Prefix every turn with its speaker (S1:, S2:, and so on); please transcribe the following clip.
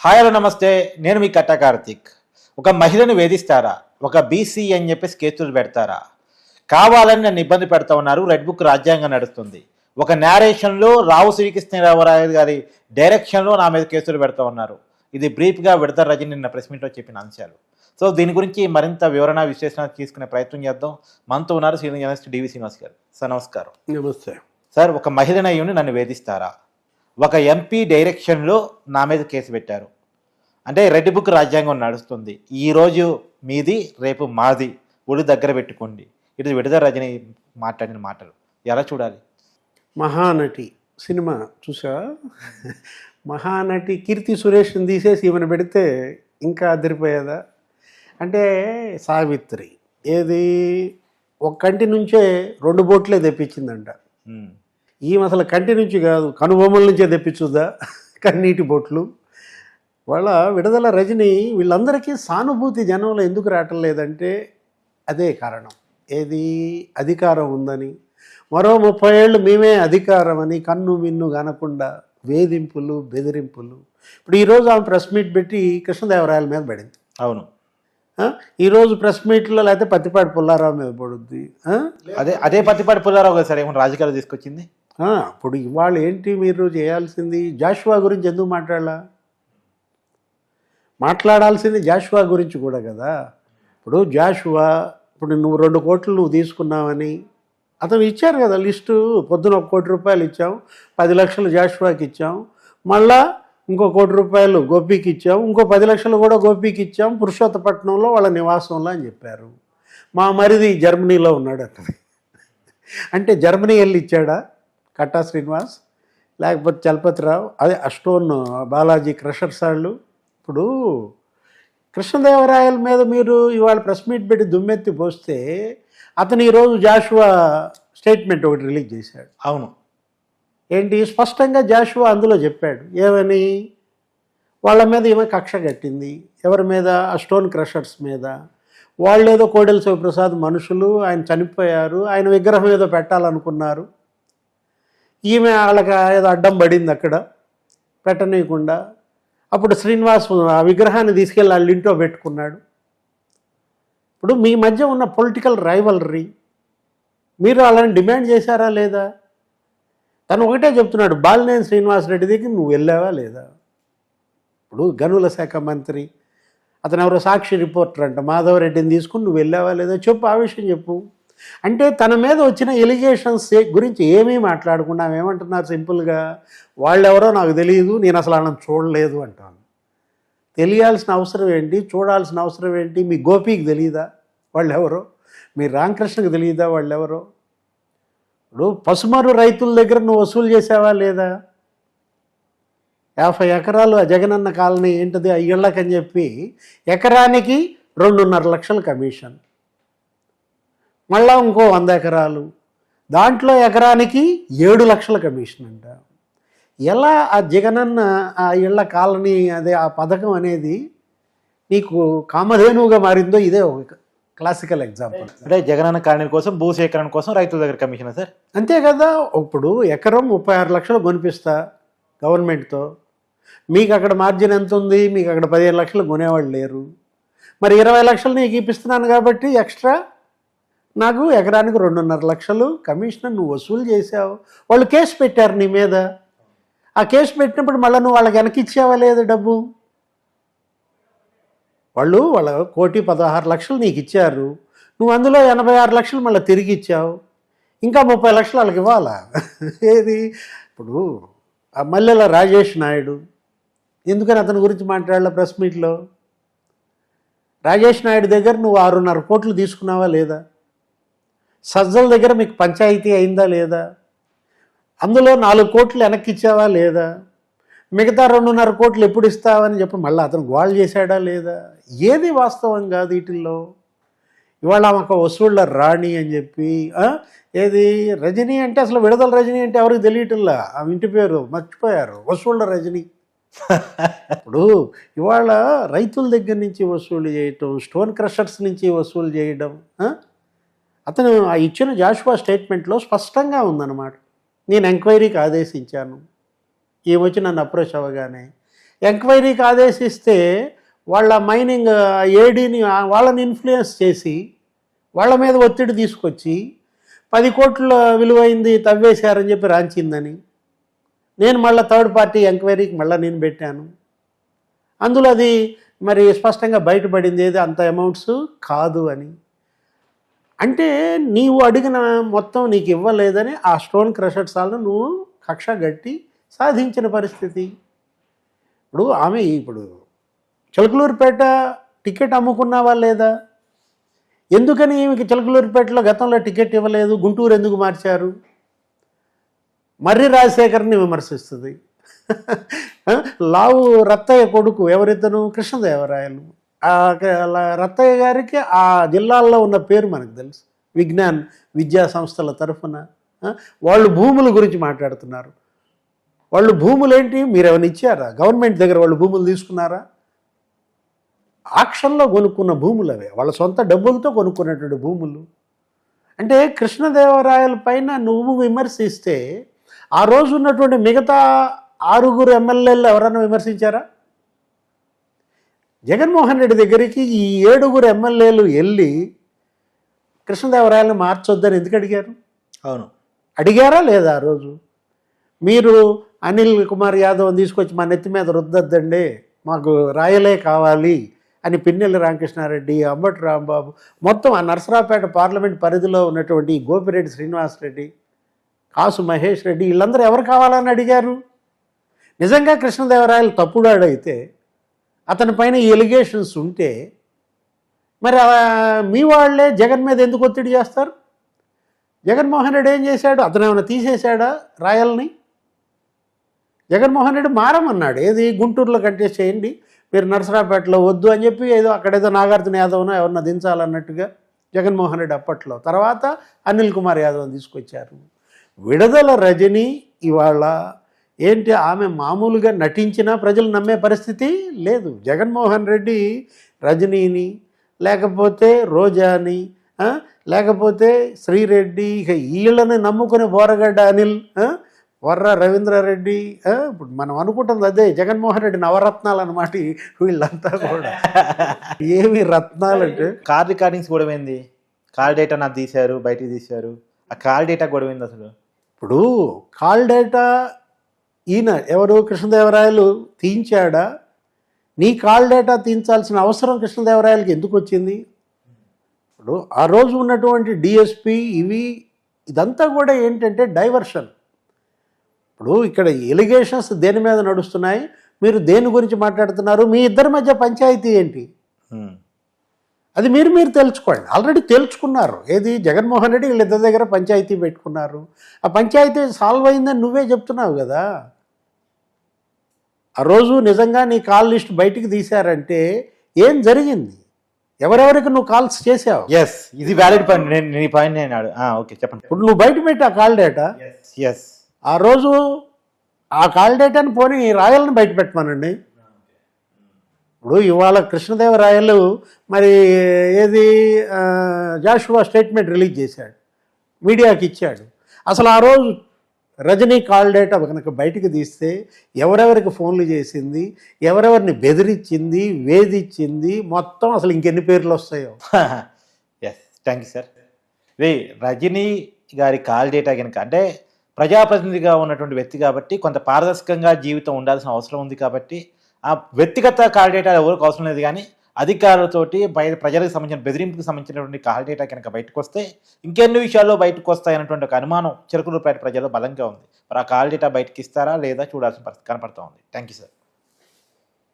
S1: Hi hello నమస్తే. నేను మీ కట్టా కార్తిక్. ఒక మహిళను వేధిస్తారా? ఒక బీసీ అని చెప్పేసి కేసులు పెడతారా? కావాలని నన్ను ఇబ్బంది పెడతా ఉన్నారు. రెడ్ బుక్ రాజ్యాంగం నడుస్తుంది. ఒక నేరేషన్లో రావు శ్రీకృష్ణదేవరాయలు గారి డైరెక్షన్లో నా మీద కేసులు పెడతా ఉన్నారు. ఇది బ్రీఫ్గా విడత రజని నిన్న ప్రెస్ మీట్లో చెప్పిన అంశాలు. సో దీని గురించి మరింత వివరణ విశ్లేషణ తీసుకునే ప్రయత్నం చేద్దాం. మనతో ఉన్నారు సీనియర్ జర్నలిస్ట్ డివి శ్రీనివాస్ గారు. సార్ నమస్కారం.
S2: నమస్తే
S1: సార్, ఒక మహిళనయ్యుని నన్ను వేధిస్తారా? ఒక ఎంపీ డైరెక్షన్లో నా మీద కేసు పెట్టారు. అంటే రెడ్ బుక్ రాజ్యాంగం నడుస్తుంది. ఈరోజు మీది, రేపు మాది. ఒడి దగ్గర పెట్టుకోండి. ఇది విడుదల రజని మాట్లాడిన మాటలు ఎలా చూడాలి?
S2: మహానటి సినిమా చూసా. మహానటి కీర్తి సురేష్ని తీసేసి ఈమెను పెడితే ఇంకా అదిరిపోయేదా? అంటే సావిత్రి ఏది ఒక కంటి నుంచే 2 బోట్లే తెప్పించిందంట. ఈమె అసలు కంటి నుంచి కాదు, కనుబొమ్మల నుంచే తెప్పించుద్దా కన్నీటి బొట్లు. వాళ్ళ విడుదల రజని వీళ్ళందరికీ సానుభూతి జనంలో ఎందుకు రావటం లేదంటే అదే కారణం. ఏది అధికారం ఉందని, మరో 30 ఏళ్ళు మేమే అధికారం అని కన్ను మిన్ను కానకుండా వేధింపులు బెదిరింపులు. ఇప్పుడు ఈరోజు ఆమె ప్రెస్ మీట్ పెట్టి కృష్ణదేవరాయల మీద పడింది.
S1: అవును.
S2: ఈరోజు ప్రెస్ మీట్లో లేకపోతే పత్తిపాటి పుల్లారావు మీద పడుద్ది.
S1: అదే పత్తిపాటి పుల్లారావు కదా సార్ ఏమైనా రాజకీయాలు తీసుకొచ్చింది.
S2: ఇప్పుడు ఇవాళ ఏంటి మీరు చేయాల్సింది? జాషువా గురించి ఎందుకు మాట్లాడాల్సింది జాషువా గురించి కూడా కదా. ఇప్పుడు జాషువా, ఇప్పుడు నువ్వు 2 కోట్లు నువ్వు తీసుకున్నావని అతను ఇచ్చారు కదా లిస్టు. పొద్దున 1 కోటి రూపాయలు ఇచ్చాం, 10 లక్షలు జాషువాకి ఇచ్చాం, మళ్ళా ఇంకో 1 కోటి రూపాయలు గోపికి ఇచ్చాం, ఇంకో 10 లక్షలు కూడా గోపికి ఇచ్చాం పురుషోత్తపట్నంలో వాళ్ళ నివాసంలో అని చెప్పారు. మా మరిది జర్మనీలో ఉన్నాడు అక్కడ. అంటే జర్మనీ వెళ్ళి ఇచ్చాడా కట్టా శ్రీనివాస్, లేకపోతే చలపతిరావు, అదే అస్టోన్ బాలాజీ క్రషర్స్ వాళ్ళు? ఇప్పుడు కృష్ణదేవరాయల మీద మీరు ఇవాళ ప్రెస్ మీట్ పెట్టి దుమ్మెత్తి పోస్తే అతను ఈరోజు జాషువా స్టేట్మెంట్ ఒకటి రిలీజ్ చేశాడు.
S1: అవును.
S2: ఏంటి స్పష్టంగా జాషువా అందులో చెప్పాడు ఏమని? వాళ్ళ మీద ఏమో కక్ష కట్టింది. ఎవరి మీద? ఆ స్టోన్ క్రషర్స్ మీద. వాళ్ళేదో కోడెల శివప్రసాద్ మనుషులు, ఆయన చనిపోయారు, ఆయన విగ్రహం ఏదో పెట్టాలనుకున్నారు, ఈమె వాళ్ళకి ఏదో అడ్డం పడింది అక్కడ పెట్టనీయకుండా. అప్పుడు శ్రీనివాస్ ఆ విగ్రహాన్ని తీసుకెళ్ళి వాళ్ళ ఇంట్లో పెట్టుకున్నాడు. ఇప్పుడు మీ మధ్య ఉన్న పొలిటికల్ రైవలరీ మీరు వాళ్ళని డిమాండ్ చేశారా లేదా? తను ఒకటే చెప్తున్నాడు, బాలినేని శ్రీనివాసరెడ్డి దగ్గర నువ్వు వెళ్ళావా లేదా? ఇప్పుడు గనుల శాఖ మంత్రి అతను ఎవరో సాక్షి రిపోర్టర్ అంట, మాధవరెడ్డిని తీసుకుని నువ్వు వెళ్ళావా లేదా చెప్పు, ఆ విషయం చెప్పు. అంటే తన మీద వచ్చిన ఎలిగేషన్స్ గురించి ఏమీ మాట్లాడకుండా ఏమంటున్నారు సింపుల్గా, వాళ్ళెవరో నాకు తెలియదు, నేను అసలు వాళ్ళని చూడలేదు అంటాను. తెలియాల్సిన అవసరం ఏంటి? చూడాల్సిన అవసరం ఏంటి? మీ గోపికి తెలియదా వాళ్ళెవరో? మీ రామకృష్ణకి తెలియదా వాళ్ళెవరో? ఇప్పుడు పసుమరు రైతుల దగ్గర నువ్వు వసూలు చేసావా లేదా? 50 ఎకరాలు ఆ జగనన్న కాలనీ ఏంటిది ఆ ఇళ్ళకని చెప్పి ఎకరానికి 2.5 లక్షల కమిషన్, మళ్ళా ఇంకో 100 ఎకరాలు, దాంట్లో ఎకరానికి 7 లక్షల కమిషన్ అంట. ఎలా ఆ జగనన్న ఆ ఇళ్ల కాలనీ అదే ఆ పథకం అనేది నీకు కామధేనువుగా మారిందో ఇదే ఒక క్లాసికల్ ఎగ్జాంపుల్.
S1: అంటే జగనన్న కాలనీ కోసం, భూసేకరణ కోసం రైతుల దగ్గర కమిషన్ సార్.
S2: అంతే కదా. ఇప్పుడు ఎకరం 36 లక్షలు కొనిపిస్తా గవర్నమెంట్తో, మీకు అక్కడ మార్జిన్ ఎంత ఉంది? మీకు అక్కడ 15 లక్షలు కొనేవాళ్ళు లేరు. మరి 20 లక్షలు నీకు ఇప్పిస్తున్నాను కాబట్టి ఎక్స్ట్రా నాకు ఎకరానికి 2.5 లక్షలు కమిషన్ నువ్వు వసూలు చేసావు. వాళ్ళు కేసు పెట్టారు నీ మీద. ఆ కేసు పెట్టినప్పుడు మళ్ళీ నువ్వు వాళ్ళకి వెనక్కి ఇచ్చావా లేదు డబ్బు? వాళ్ళ 1,16 లక్షలు నీకు ఇచ్చారు, నువ్వు అందులో 86 లక్షలు మళ్ళీ తిరిగి ఇచ్చావు, ఇంకా 30 లక్షలు వాళ్ళకి ఇవ్వాలా? ఏది ఇప్పుడు ఆ మల్లెల రాజేష్ నాయుడు ఎందుకని అతని గురించి మాట్లాడాల ప్రెస్ మీట్లో? రాజేష్ నాయుడు దగ్గర నువ్వు 6.5 కోట్లు తీసుకున్నావా లేదా? సజ్జల దగ్గర మీకు పంచాయతీ అయిందా లేదా? అందులో 4 కోట్లు వెనక్కి ఇచ్చావా లేదా? మిగతా 2.5 కోట్లు ఎప్పుడు ఇస్తావని చెప్పి మళ్ళీ అతను గోల్ చేశాడా లేదా? ఏది వాస్తవం కాదు వీటిల్లో. ఇవాళ ఒక వసూళ్ళ రాణి అని చెప్పి ఏది రజనీ అంటే అసలు విడుదల రజనీ అంటే ఎవరికి తెలియటంలా. ఆ ఇంటి పేరు మర్చిపోయారు, వసూళ్ళ రజనీ. ఇప్పుడు ఇవాళ రైతుల దగ్గర నుంచి వసూలు చేయటం, స్టోన్ క్రషర్స్ నుంచి వసూలు చేయడం. అతను ఆ ఇచ్చిన జాషువా స్టేట్మెంట్లో స్పష్టంగా ఉందన్నమాట. నేను ఎంక్వైరీకి ఆదేశించాను, ఏమొచ్చి నన్ను అప్రోచ్ అవ్వగానే ఎంక్వైరీకి ఆదేశిస్తే వాళ్ళ మైనింగ్ ఏడీని వాళ్ళని ఇన్ఫ్లుయెన్స్ చేసి వాళ్ళ మీద ఒత్తిడి తీసుకొచ్చి 10 కోట్ల విలువైంది తవ్వేశారని చెప్పి రాంచిందని నేను మళ్ళీ థర్డ్ పార్టీ ఎంక్వైరీకి మళ్ళీ నేను పెట్టాను. అందులో అది మరి స్పష్టంగా బయటపడింది ఏది అంత అమౌంట్స్ కాదు అని. అంటే నీవు అడిగిన మొత్తం నీకు ఇవ్వలేదని ఆ స్టోన్ క్రషర్స్ వాళ్ళను నువ్వు కక్ష గట్టి సాధించిన పరిస్థితి. ఇప్పుడు ఆమె ఇప్పుడు చిలకలూరుపేట టికెట్ అమ్ముకున్నావా లేదా? ఎందుకని ఈమెకి చిలకలూరుపేటలో గతంలో టికెట్ ఇవ్వలేదు, గుంటూరు ఎందుకు మార్చారు? మర్రి రాజశేఖర్ని విమర్శిస్తుంది. లావు రత్తయ్య కొడుకు ఎవరిద్దను? కృష్ణదేవరాయలు. రత్తయ్య గారికి ఆ జిల్లాల్లో ఉన్న పేరు మనకు తెలుసు, విజ్ఞాన్ విద్యా సంస్థల తరఫున. వాళ్ళు భూముల గురించి మాట్లాడుతున్నారు. వాళ్ళు భూములు ఏంటి? మీరు ఏమైనా ఇచ్చారా? గవర్నమెంట్ దగ్గర వాళ్ళు భూములు తీసుకున్నారా? ఆక్షన్లో కొనుక్కున్న భూములు అవే, వాళ్ళ సొంత డబ్బులతో కొనుక్కున్నటువంటి భూములు. అంటే కృష్ణదేవరాయల పైన నువ్వు విమర్శిస్తే ఆ రోజు ఉన్నటువంటి మిగతా 6 ఎమ్మెల్యేలు ఎవరన్నా విమర్శించారా? జగన్మోహన్ రెడ్డి దగ్గరికి ఈ 7 ఎమ్మెల్యేలు వెళ్ళి కృష్ణదేవరాయలను మార్చొద్దని ఎందుకు అడిగారు?
S1: అవును,
S2: అడిగారా లేదా? ఆ రోజు మీరు అనిల్ కుమార్ యాదవ్ తీసుకొచ్చి మా నెత్తి మీద రుద్దద్దండి, మాకు రాయలే కావాలి అని పిన్నెల్లి రామకృష్ణారెడ్డి, అంబటి రాంబాబు, మొత్తం ఆ నరసరావుపేట పార్లమెంట్ పరిధిలో ఉన్నటువంటి గోపిరెడ్డి శ్రీనివాసరెడ్డి, కాసు మహేష్ రెడ్డి, వీళ్ళందరూ ఎవరు కావాలని అడిగారు? నిజంగా కృష్ణదేవరాయలు తప్పుడాడైతే, అతని పైన ఈ ఎలిగేషన్స్ ఉంటే మరి మీ వాళ్ళే జగన్ మీద ఎందుకు ఒత్తిడి చేస్తారు? జగన్మోహన్ రెడ్డి ఏం చేశాడు? అతను ఏమైనా తీసేశాడా రాయల్ని? జగన్మోహన్ రెడ్డి మారమన్నాడు. ఏది గుంటూరులో కంటెస్ట్ చేయండి, మీరు నరసరావుపేటలో వద్దు అని చెప్పి ఏదో అక్కడేదో నాగార్జున యాదవ్ను ఎవరన్నా దించాలన్నట్టుగా జగన్మోహన్ రెడ్డి అప్పట్లో. తర్వాత అనిల్ కుమార్ యాదవ్ని తీసుకొచ్చారు. విడుదల రజని ఇవాళ ఏంటి, ఆమె మామూలుగా నటించినా ప్రజలు నమ్మే పరిస్థితి లేదు. జగన్మోహన్ రెడ్డి రజనీని, లేకపోతే రోజాని, లేకపోతే శ్రీరెడ్డి, ఇక వీళ్ళని నమ్ముకుని బోరగడ్డ అనిల్, వర్ర రవీంద్రారెడ్డి, ఇప్పుడు మనం అనుకుంటుంది అదే జగన్మోహన్ రెడ్డి నవరత్నాలు అన్నమాట వీళ్ళంతా కూడా. ఏమి రత్నాలు అంటే
S1: కార్ రికార్డింగ్స్ గొడవ ఏంది? కాల్ డేటా నాకు తీశారు, బయటికి తీశారు. ఆ కాల్ డేటా గొడవ ఏంది అసలు?
S2: ఇప్పుడు కాల్ డేటా ఈయన ఎవరు? కృష్ణదేవరాయలు తీయించాడా? నీ కాల్ డేటా తీయించాల్సిన అవసరం కృష్ణదేవరాయలకి ఎందుకు వచ్చింది? ఇప్పుడు ఆ రోజు ఉన్నటువంటి డిఎస్పి ఇదంతా కూడా ఏంటంటే డైవర్షన్. ఇప్పుడు ఇక్కడ ఎలిగేషన్స్ దేని మీద నడుస్తున్నాయి, మీరు దేని గురించి మాట్లాడుతున్నారు, మీ ఇద్దరి మధ్య పంచాయతీ ఏంటి? అది మీరు తెలుసుకోండి. ఆల్రెడీ తెలుసుకున్నారు. ఏది జగన్మోహన్ రెడ్డి వీళ్ళిద్దరి దగ్గర పంచాయతీ పెట్టుకున్నారు. ఆ పంచాయతీ సాల్వ్ అయిందని నువ్వే చెప్తున్నావు కదా. ఆ రోజు నిజంగా నీ కాల్ లిస్ట్ బయటికి తీశారంటే ఏం జరిగింది? ఎవరెవరికి నువ్వు కాల్స్ చేసావు?
S1: ఎస్, ఇది వ్యాలిడ్ పాయింట్. నేను ఈ పాయింట్ ఓకే చెప్పండి.
S2: ఇప్పుడు నువ్వు బయట పెట్టి ఆ కాల్ డేటా,
S1: ఎస్,
S2: ఆ రోజు ఆ కాల్ డేటాని పోనీ రాయల్ని బయట పెట్టమనండి. ఇప్పుడు ఇవాళ కృష్ణదేవరాయలు మరి ఏది జాషువా స్టేట్మెంట్ రిలీజ్ చేశాడు, మీడియాకి ఇచ్చాడు. అసలు ఆ రోజు రజనీ కాల్ డేటా కనుక బయటికి తీస్తే ఎవరెవరికి ఫోన్లు చేసింది, ఎవరెవరిని బెదిరించింది, వేధించింది, మొత్తం అసలు ఇంకెన్ని పేర్లు వస్తాయో.
S1: Yes, thank you sir. Rajani గారి కాల్ డేటా కనుక, అంటే ప్రజాప్రతినిధిగా ఉన్నటువంటి వ్యక్తి కాబట్టి కొంత పారదర్శకంగా జీవితం ఉండాల్సిన అవసరం ఉంది కాబట్టి ఆ వ్యక్తిగత కాల్ డేటా ఎవరికి అవసరం లేదు. కానీ అధికారులతోటి ప్రజలకు సంబంధించిన బెదిరింపుకి సంబంధించినటువంటి కాల్ డేటా కనుక బయటకు వస్తే ఇంకెన్ని విషయాల్లో బయటకు వస్తాయన్నటువంటి ఒక అనుమానం చిలకలూరుపేట ప్రజల్లో బలంగా ఉంది. మరి ఆ కాల్ డేటా బయటకి ఇస్తారా లేదా చూడాల్సిన పరిస్థితి కనపడుతూ ఉంది. Thank you sir.